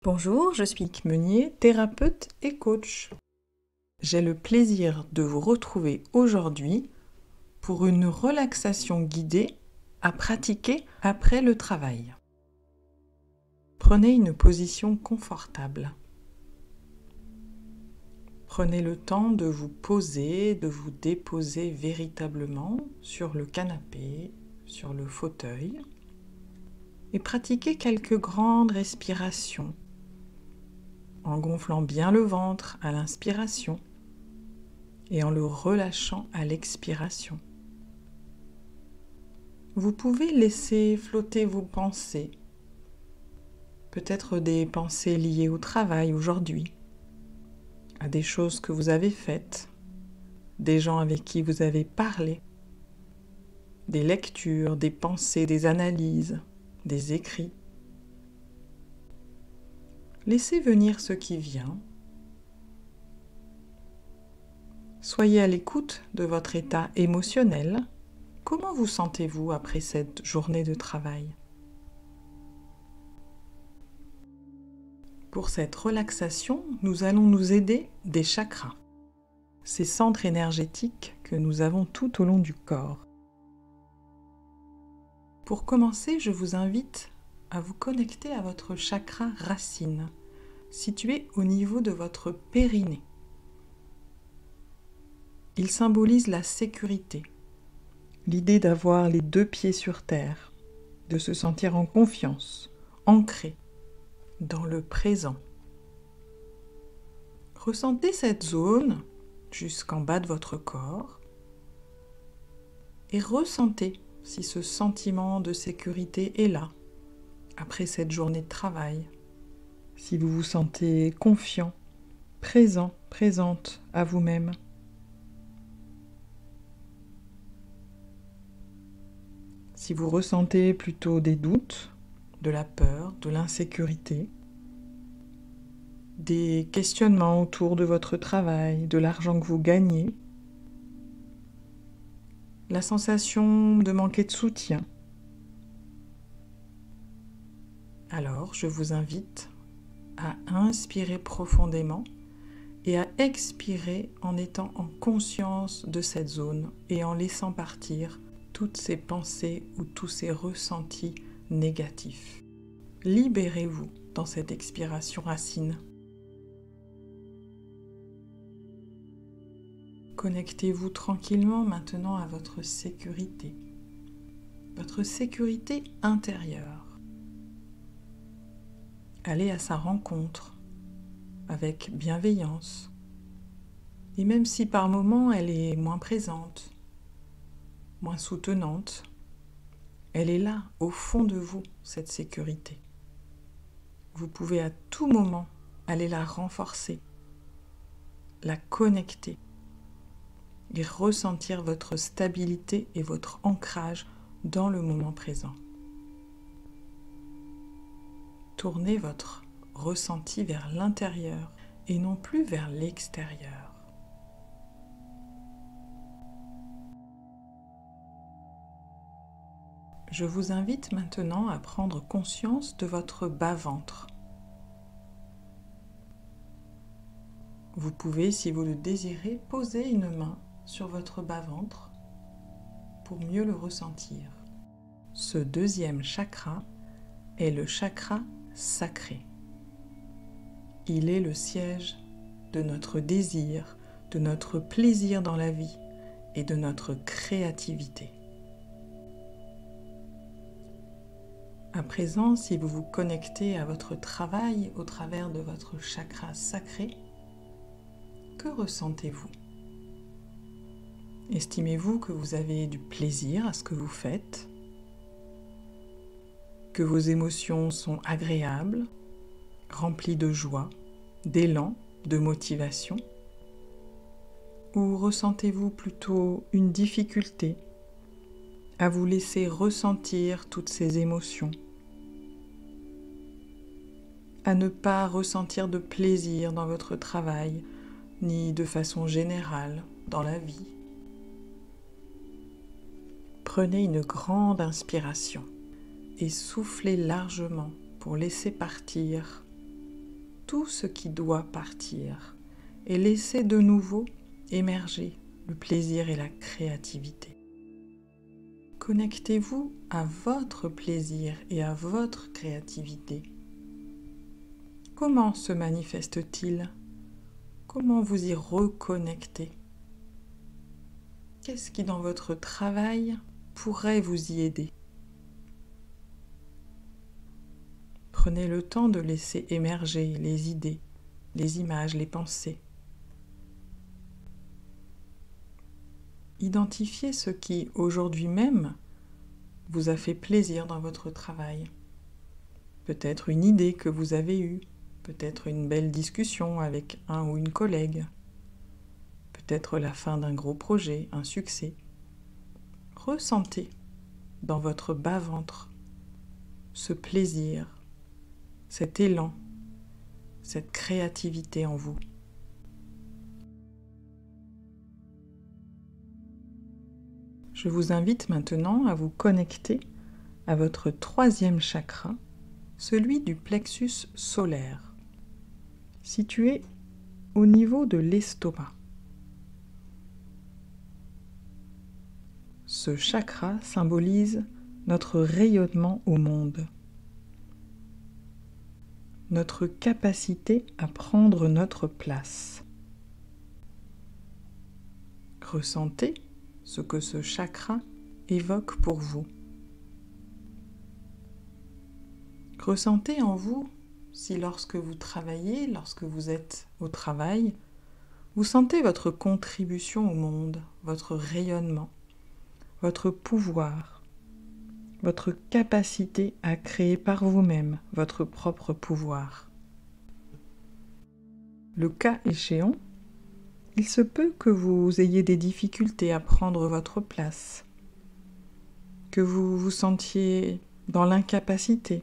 Bonjour, je suis Nick Meunier, thérapeute et coach. J'ai le plaisir de vous retrouver aujourd'hui pour une relaxation guidée à pratiquer après le travail. Prenez une position confortable. Prenez le temps de vous poser, de vous déposer véritablement sur le canapé, sur le fauteuil et pratiquez quelques grandes respirations en gonflant bien le ventre à l'inspiration et en le relâchant à l'expiration. Vous pouvez laisser flotter vos pensées, peut-être des pensées liées au travail aujourd'hui, à des choses que vous avez faites, des gens avec qui vous avez parlé, des lectures, des pensées, des analyses, des écrits. Laissez venir ce qui vient. Soyez à l'écoute de votre état émotionnel. Comment vous sentez-vous après cette journée de travail? Pour cette relaxation, nous allons nous aider des chakras, ces centres énergétiques que nous avons tout au long du corps. Pour commencer, je vous invite à vous connecter à votre chakra racine, situé au niveau de votre périnée. Il symbolise la sécurité, l'idée d'avoir les deux pieds sur terre, de se sentir en confiance, ancré dans le présent. Ressentez cette zone jusqu'en bas de votre corps et ressentez si ce sentiment de sécurité est là après cette journée de travail. Si vous vous sentez confiant, présent, présente à vous-même. Si vous ressentez plutôt des doutes, de la peur, de l'insécurité, des questionnements autour de votre travail, de l'argent que vous gagnez, la sensation de manquer de soutien, alors je vous invite à inspirer profondément et à expirer en étant en conscience de cette zone et en laissant partir toutes ces pensées ou tous ces ressentis négatifs. Libérez-vous dans cette expiration racine. Connectez-vous tranquillement maintenant à votre sécurité intérieure. Allez à sa rencontre avec bienveillance. Et même si par moments elle est moins présente, moins soutenante, elle est là, au fond de vous, cette sécurité. Vous pouvez à tout moment aller la renforcer, la connecter et ressentir votre stabilité et votre ancrage dans le moment présent. Tournez votre ressenti vers l'intérieur et non plus vers l'extérieur. Je vous invite maintenant à prendre conscience de votre bas-ventre. Vous pouvez, si vous le désirez, poser une main sur votre bas-ventre pour mieux le ressentir. Ce deuxième chakra est le chakra sacré. Il est le siège de notre désir, de notre plaisir dans la vie et de notre créativité. À présent, si vous vous connectez à votre travail au travers de votre chakra sacré, que ressentez-vous? Estimez-vous que vous avez du plaisir à ce que vous faites? Que vos émotions sont agréables, remplies de joie, d'élan, de motivation? Ou ressentez-vous plutôt une difficulté à vous laisser ressentir toutes ces émotions, à ne pas ressentir de plaisir dans votre travail, ni de façon générale dans la vie? Prenez une grande inspiration et soufflez largement pour laisser partir tout ce qui doit partir et laisser de nouveau émerger le plaisir et la créativité. Connectez-vous à votre plaisir et à votre créativité. Comment se manifeste-t-il ? Comment vous y reconnecter ? Qu'est-ce qui dans votre travail pourrait vous y aider ? Prenez le temps de laisser émerger les idées, les images, les pensées. Identifiez ce qui, aujourd'hui même, vous a fait plaisir dans votre travail. Peut-être une idée que vous avez eue, peut-être une belle discussion avec un ou une collègue, peut-être la fin d'un gros projet, un succès. Ressentez dans votre bas-ventre ce plaisir, cet élan, cette créativité en vous. Je vous invite maintenant à vous connecter à votre troisième chakra, celui du plexus solaire, situé au niveau de l'estomac. Ce chakra symbolise notre rayonnement au monde, notre capacité à prendre notre place. Ressentez ce que ce chakra évoque pour vous. Ressentez en vous si lorsque vous travaillez, lorsque vous êtes au travail, vous sentez votre contribution au monde, votre rayonnement, votre pouvoir, votre capacité à créer par vous-même votre propre pouvoir. Le cas échéant, il se peut que vous ayez des difficultés à prendre votre place, que vous vous sentiez dans l'incapacité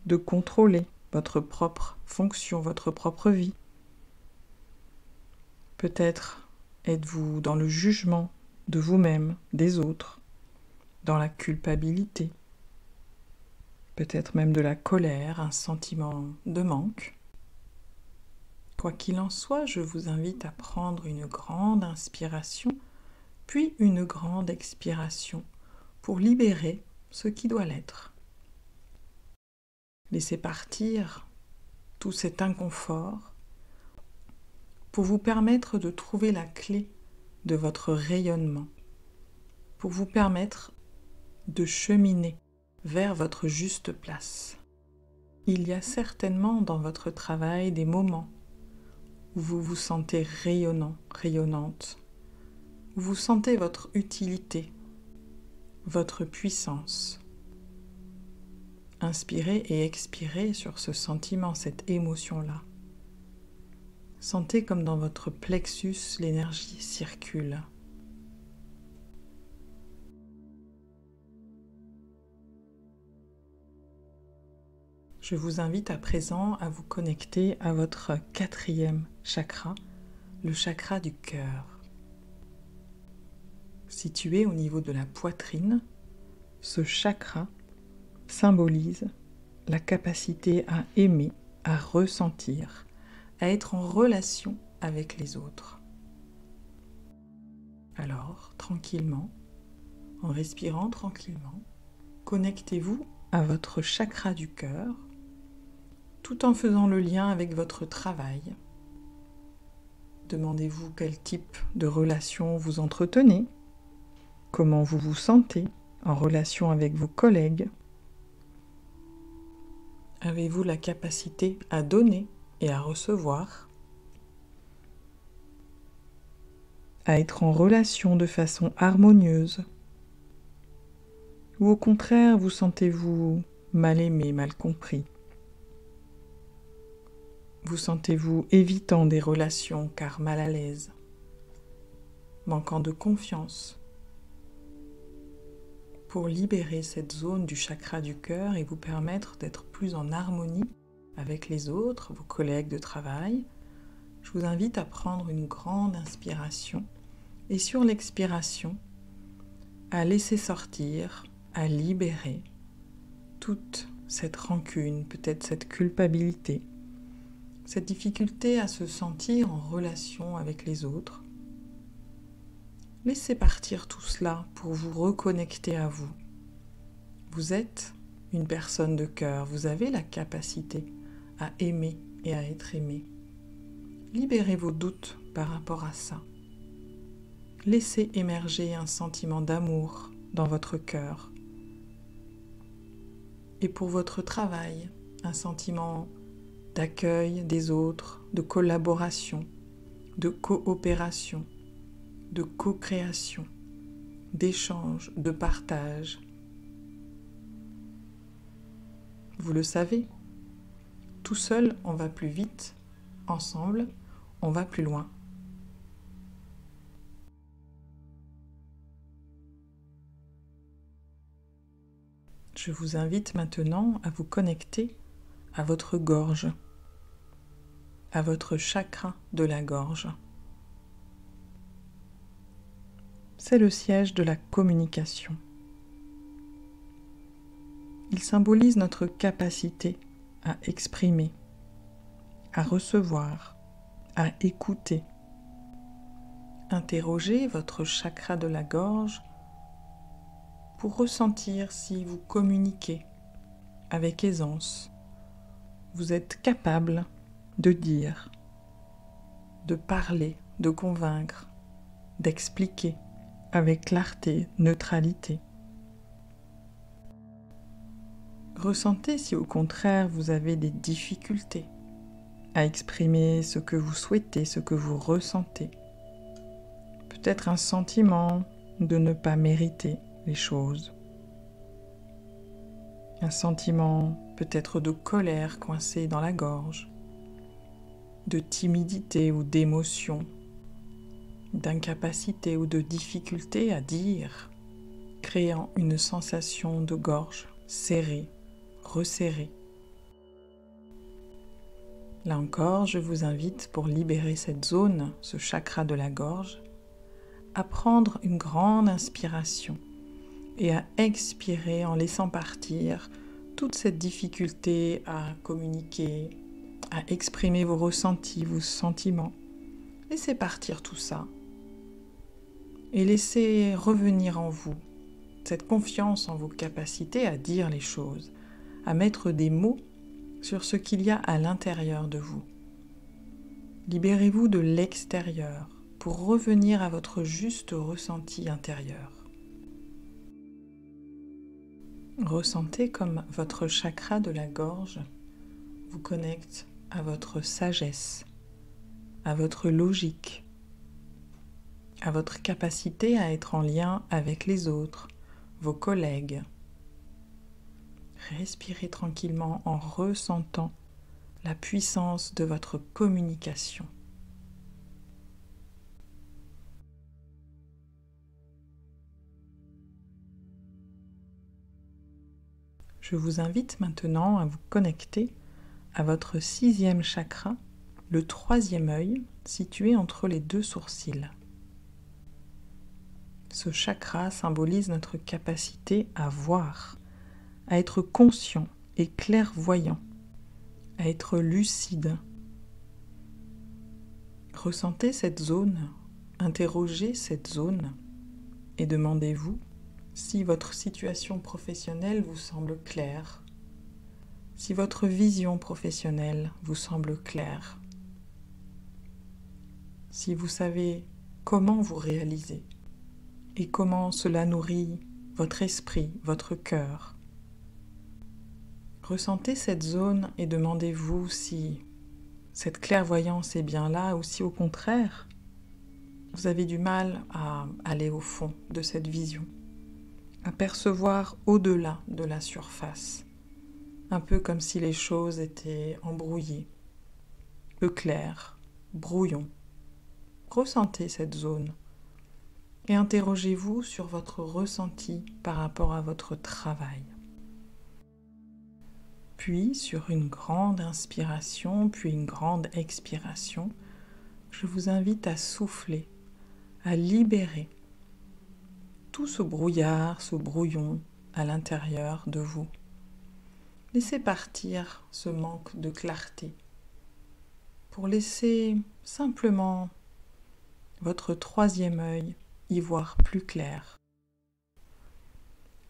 de contrôler votre propre fonction, votre propre vie. Peut-être êtes-vous dans le jugement de vous-même, des autres, dans la culpabilité, peut-être même de la colère, un sentiment de manque. Quoi qu'il en soit, je vous invite à prendre une grande inspiration, puis une grande expiration pour libérer ce qui doit l'être. Laissez partir tout cet inconfort pour vous permettre de trouver la clé de votre rayonnement, pour vous permettre de cheminer vers votre juste place. Il y a certainement dans votre travail des moments où vous vous sentez rayonnant, rayonnante, où vous sentez votre utilité, votre puissance. Inspirez et expirez sur ce sentiment, cette émotion-là. Sentez comme dans votre plexus, l'énergie circule. Je vous invite à présent à vous connecter à votre quatrième chakra, le chakra du cœur. Situé au niveau de la poitrine, ce chakra symbolise la capacité à aimer, à ressentir, à être en relation avec les autres. Alors, tranquillement, en respirant tranquillement, connectez-vous à votre chakra du cœur, tout en faisant le lien avec votre travail. Demandez-vous quel type de relation vous entretenez, comment vous vous sentez en relation avec vos collègues. Avez-vous la capacité à donner et à recevoir, à être en relation de façon harmonieuse? Ou au contraire, vous sentez-vous mal aimé, mal compris? Vous sentez-vous évitant des relations car mal à l'aise, manquant de confiance? Pour libérer cette zone du chakra du cœur et vous permettre d'être plus en harmonie avec les autres, vos collègues de travail, je vous invite à prendre une grande inspiration et sur l'expiration, à laisser sortir, à libérer toute cette rancune, peut-être cette culpabilité, cette difficulté à se sentir en relation avec les autres. Laissez partir tout cela pour vous reconnecter à vous. Vous êtes une personne de cœur, vous avez la capacité à aimer et à être aimé. Libérez vos doutes par rapport à ça. Laissez émerger un sentiment d'amour dans votre cœur. Et pour votre travail, un sentiment d'accueil des autres, de collaboration, de coopération, de co-création, d'échange, de partage. Vous le savez, tout seul on va plus vite, ensemble on va plus loin. Je vous invite maintenant à vous connecter à votre gorge, à votre chakra de la gorge. C'est le siège de la communication. Il symbolise notre capacité à exprimer, à recevoir, à écouter. Interrogez votre chakra de la gorge pour ressentir si vous communiquez avec aisance. Vous êtes capable de dire, de parler, de convaincre, d'expliquer avec clarté, neutralité. Ressentez si au contraire vous avez des difficultés à exprimer ce que vous souhaitez, ce que vous ressentez. Peut-être un sentiment de ne pas mériter les choses. Un sentiment peut-être de colère coincée dans la gorge, de timidité ou d'émotion, d'incapacité ou de difficulté à dire, créant une sensation de gorge serrée, resserrée. Là encore, je vous invite, pour libérer cette zone, ce chakra de la gorge, à prendre une grande inspiration et à expirer en laissant partir toute cette difficulté à communiquer, à exprimer vos ressentis, vos sentiments. Laissez partir tout ça et laissez revenir en vous cette confiance en vos capacités à dire les choses, à mettre des mots sur ce qu'il y a à l'intérieur de vous. Libérez-vous de l'extérieur pour revenir à votre juste ressenti intérieur. Ressentez comme votre chakra de la gorge vous connecte à votre sagesse, à votre logique, à votre capacité à être en lien avec les autres, vos collègues. Respirez tranquillement en ressentant la puissance de votre communication. Je vous invite maintenant à vous connecter à votre 6e chakra, le 3e œil, situé entre les 2 sourcils. Ce chakra symbolise notre capacité à voir, à être conscient et clairvoyant, à être lucide. Ressentez cette zone, interrogez cette zone et demandez-vous si votre situation professionnelle vous semble claire, si votre vision professionnelle vous semble claire, si vous savez comment vous réaliser et comment cela nourrit votre esprit, votre cœur. Ressentez cette zone et demandez-vous si cette clairvoyance est bien là ou si au contraire, vous avez du mal à aller au fond de cette vision, à percevoir au-delà de la surface, un peu comme si les choses étaient embrouillées, peu claires, brouillon. Ressentez cette zone et interrogez-vous sur votre ressenti par rapport à votre travail. Puis, sur une grande inspiration, puis une grande expiration, je vous invite à souffler, à libérer tout ce brouillard, ce brouillon à l'intérieur de vous. Laissez partir ce manque de clarté. pour laisser simplement votre troisième œil y voir plus clair.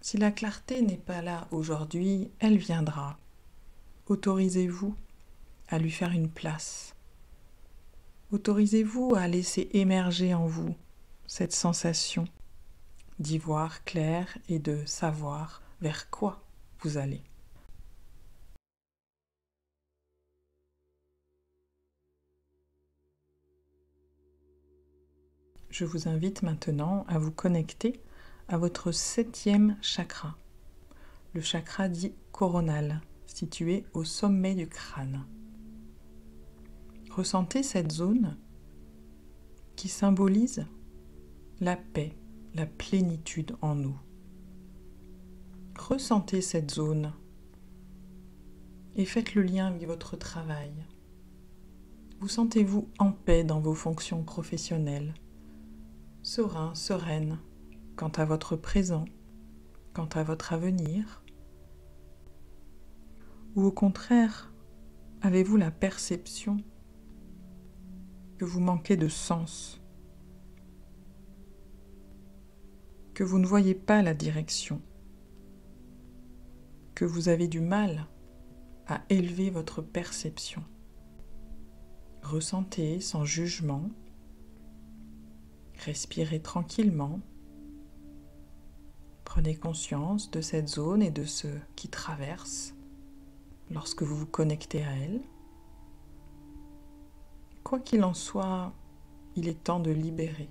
Si la clarté n'est pas là aujourd'hui, elle viendra. Autorisez-vous à lui faire une place. Autorisez-vous à laisser émerger en vous cette sensation d'y voir clair et de savoir vers quoi vous allez. Je vous invite maintenant à vous connecter à votre 7e chakra, le chakra dit coronal, situé au sommet du crâne. Ressentez cette zone qui symbolise la paix, la plénitude en nous. Ressentez cette zone et faites le lien avec votre travail. Vous sentez-vous en paix dans vos fonctions professionnelles, serein, sereine quant à votre présent, quant à votre avenir? Ou au contraire, avez-vous la perception que vous manquez de sens, que vous ne voyez pas la direction, que vous avez du mal à élever votre perception? Ressentez sans jugement, respirez tranquillement, prenez conscience de cette zone et de ce qui traverse lorsque vous vous connectez à elle. Quoi qu'il en soit, il est temps de libérer.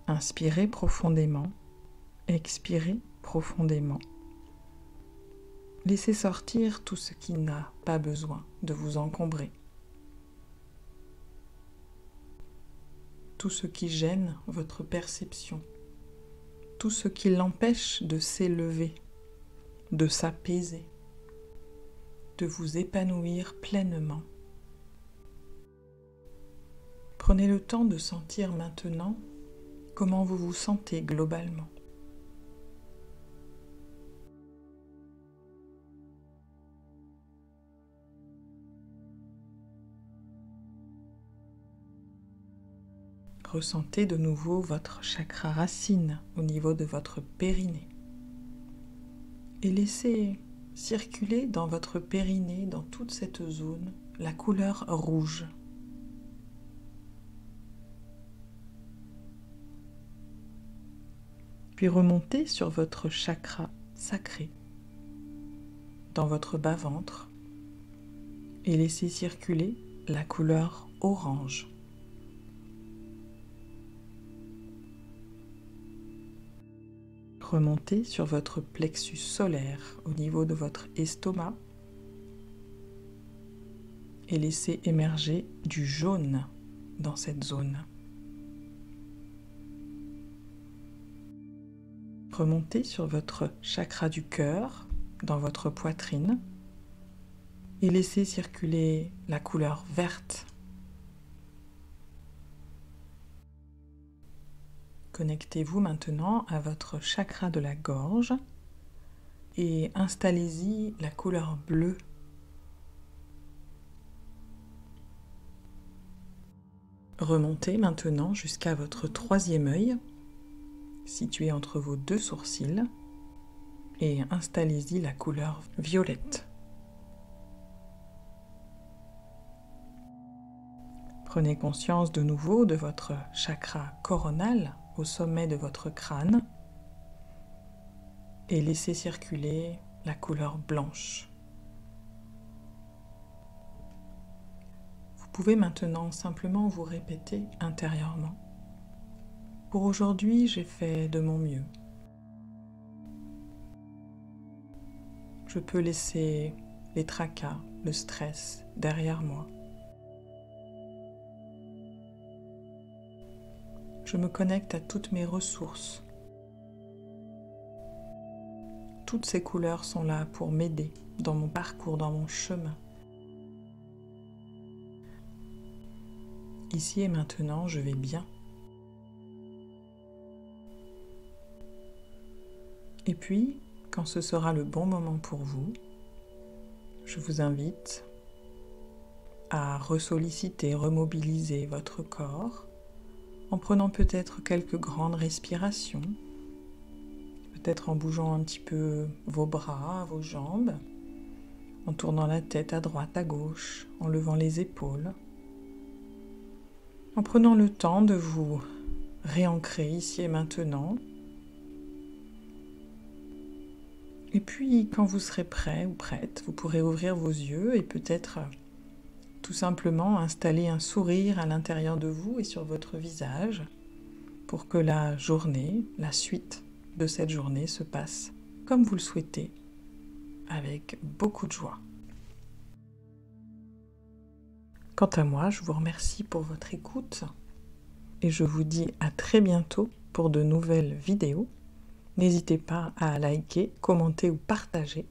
Inspirez profondément, expirez profondément. Laissez sortir tout ce qui n'a pas besoin de vous encombrer. Tout ce qui gêne votre perception. Tout ce qui l'empêche de s'élever, de s'apaiser, de vous épanouir pleinement. Prenez le temps de sentir maintenant comment vous vous sentez globalement. Ressentez de nouveau votre chakra racine au niveau de votre périnée. Et laissez circuler dans votre périnée, dans toute cette zone, la couleur rouge. Puis remontez sur votre chakra sacré, dans votre bas-ventre, et laissez circuler la couleur orange. Remontez sur votre plexus solaire au niveau de votre estomac et laissez émerger du jaune dans cette zone. Remontez sur votre chakra du cœur dans votre poitrine et laissez circuler la couleur verte. Connectez-vous maintenant à votre chakra de la gorge et installez-y la couleur bleue. Remontez maintenant jusqu'à votre troisième œil, situé entre vos deux sourcils, et installez-y la couleur violette. Prenez conscience de nouveau de votre chakra coronal au sommet de votre crâne et laissez circuler la couleur blanche. Vous pouvez maintenant simplement vous répéter intérieurement. Pour aujourd'hui, j'ai fait de mon mieux. Je peux laisser les tracas, le stress derrière moi. Je me connecte à toutes mes ressources. Toutes ces couleurs sont là pour m'aider dans mon parcours, dans mon chemin. Ici et maintenant, je vais bien. Et puis, quand ce sera le bon moment pour vous, je vous invite à ressolliciter, remobiliser votre corps en prenant peut-être quelques grandes respirations, peut-être en bougeant un petit peu vos bras, vos jambes, en tournant la tête à droite, à gauche, en levant les épaules, en prenant le temps de vous réancrer ici et maintenant. Et puis, quand vous serez prêt ou prête, vous pourrez ouvrir vos yeux et peut-être tout simplement installer un sourire à l'intérieur de vous et sur votre visage pour que la journée, la suite de cette journée se passe comme vous le souhaitez, avec beaucoup de joie. Quant à moi, je vous remercie pour votre écoute et je vous dis à très bientôt pour de nouvelles vidéos. N'hésitez pas à liker, commenter ou partager.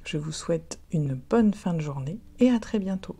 Je vous souhaite une bonne fin de journée et à très bientôt.